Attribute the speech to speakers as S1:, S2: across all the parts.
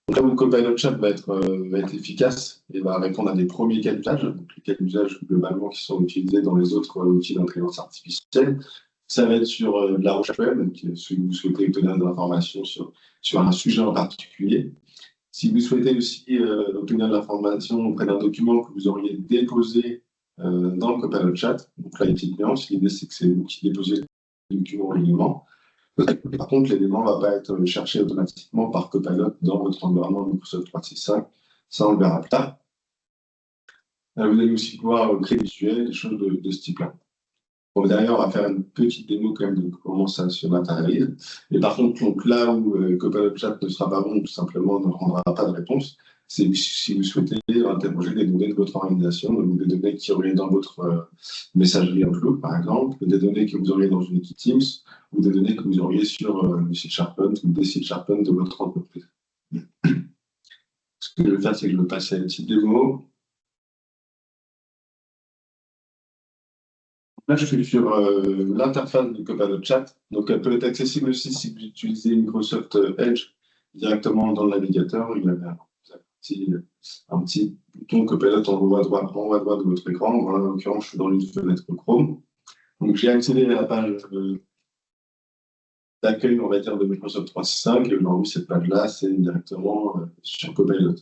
S1: Donc là où Copilot Chat va être efficace et va répondre à des premiers cas d'usage, donc les cas d'usage globalement qui sont utilisés dans les autres outils d'intelligence artificielle. Ça va être sur de la recherche web, donc si vous souhaitez obtenir de l'information sur un sujet en particulier. Si vous souhaitez aussi obtenir de l'information auprès d'un document que vous auriez déposé dans le Copilot Chat, donc là, il y a une petite nuance. L'idée, c'est que c'est vous qui déposez le document régulièrement. Par contre, l'élément ne va pas être cherché automatiquement par Copilot dans votre environnement Microsoft 365. Ça, on le verra plus tard. Vous allez aussi pouvoir créer des visuels, des choses de ce type-là. Bon, derrière, on va faire une petite démo quand même de comment ça se matérialise. Et par contre, donc, là où Copilot Chat ne sera pas bon, ou tout simplement ne rendra pas de réponse, c'est si vous souhaitez interroger des données de votre organisation, donc des données qui auraient dans votre messagerie Outlook, par exemple, des données que vous auriez dans une équipe Teams, ou des données que vous auriez sur le site SharePoint ou des sites SharePoint de votre entreprise. Ce que je vais faire, c'est que je vais passer à une petite démo. Là, je suis sur l'interface de Copilot Chat. Donc, elle peut être accessible aussi si vous utilisez Microsoft Edge directement dans le navigateur. Il y a un petit bouton Copilot en haut à droite de votre écran. Voilà, en l'occurrence, je suis dans une fenêtre Chrome. Donc, j'ai accédé à la page d'accueil, on va dire, de Microsoft 365. Et aujourd'hui, cette page-là, c'est directement sur Copilot.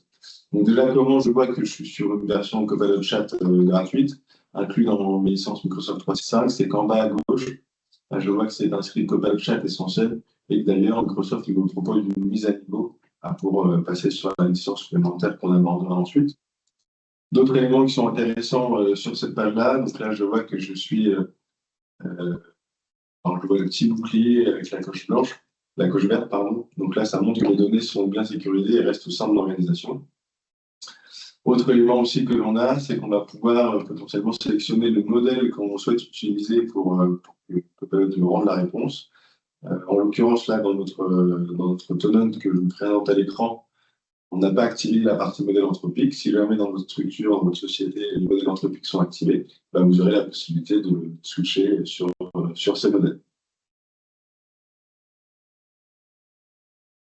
S1: Donc, déjà, comment je vois que je suis sur une version Copilot Chat gratuite, inclus dans mes licences Microsoft 365, c'est qu'en bas à gauche, là, je vois que c'est inscrit Copilot Chat essentiel et que d'ailleurs, Microsoft il vous propose une mise à niveau pour passer sur la licence supplémentaire qu'on abordera ensuite. D'autres éléments qui sont intéressants sur cette page-là, donc là, je vois que je suis. Alors, je vois le petit bouclier avec la coche blanche, la coche verte, pardon. Donc là, ça montre que les données sont bien sécurisées et restent au sein de l'organisation. Autre élément aussi que l'on a, c'est qu'on va pouvoir potentiellement sélectionner le modèle qu'on souhaite utiliser pour que nous rende la réponse. En l'occurrence, là, dans notre tenant que je vous présente à l'écran, on n'a pas activé la partie modèle anthropique. Si jamais dans votre structure, dans votre société, les modèles anthropiques sont activés, vous aurez la possibilité de switcher sur ces modèles.